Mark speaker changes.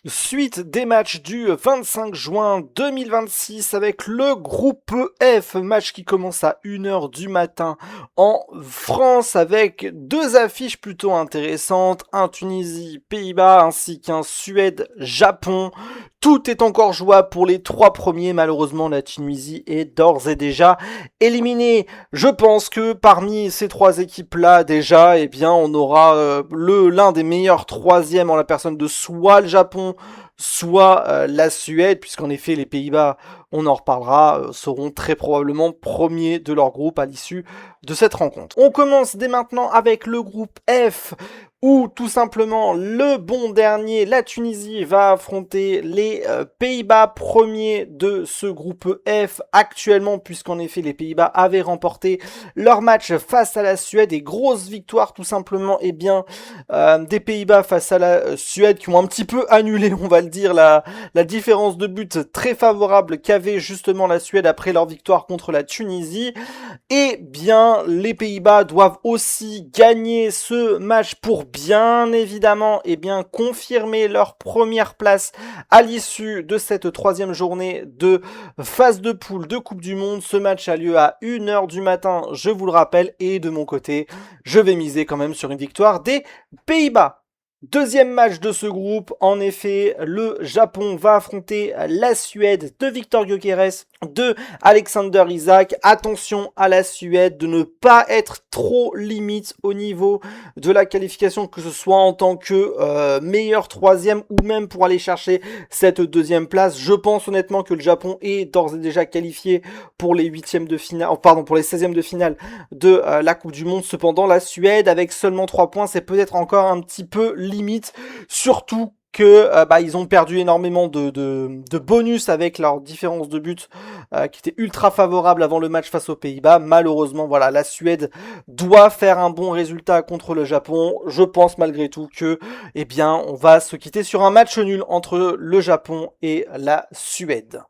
Speaker 1: Suite des matchs du 25 juin 2026 avec le groupe F, match qui commence à 1h du matin en France avec deux affiches plutôt intéressantes, un Tunisie-Pays-Bas ainsi qu'un Suède-Japon. Tout est encore jouable pour les trois premiers, malheureusement la Tunisie est d'ores et déjà éliminée. Je pense que parmi ces trois équipes-là déjà, eh bien on aura l'un des meilleurs troisièmes en la personne de soit le Japon, soit la Suède, puisqu'en effet les Pays-Bas, on en reparlera, seront très probablement premiers de leur groupe à l'issue de cette rencontre. On commence dès maintenant avec le groupe F, où tout simplement le bon dernier, la Tunisie, va affronter les Pays-Bas premiers de ce groupe F actuellement, puisqu'en effet les Pays-Bas avaient remporté leur match face à la Suède, et grosse victoire tout simplement des Pays-Bas face à la Suède, qui ont un petit peu annulé, on va le dire, la différence de but très favorable qu'avait justement la Suède après leur victoire contre la Tunisie. Et bien les Pays-Bas doivent aussi gagner ce match pour bien évidemment confirmer leur première place à l'issue de cette troisième journée de phase de poule de Coupe du Monde. Ce match a lieu à 1h du matin, je vous le rappelle, et de mon côté, je vais miser quand même sur une victoire des Pays-Bas. Deuxième match de ce groupe, en effet, le Japon va affronter la Suède de Victor Gyökeres, de Alexander Isak. Attention à la Suède de ne pas être trop limite au niveau de la qualification, que ce soit en tant que meilleur troisième ou même pour aller chercher cette deuxième place. Je pense honnêtement que le Japon est d'ores et déjà qualifié pour les huitièmes de finale, pour les 16e de finale de la Coupe du Monde. Cependant, la Suède, avec seulement 3 points, c'est peut-être encore un petit peu limite, surtout que ils ont perdu énormément de bonus avec leur différence de but qui était ultra favorable avant le match face aux Pays-Bas. Malheureusement, voilà, la Suède doit faire un bon résultat contre le Japon. Je pense malgré tout que, on va se quitter sur un match nul entre le Japon et la Suède.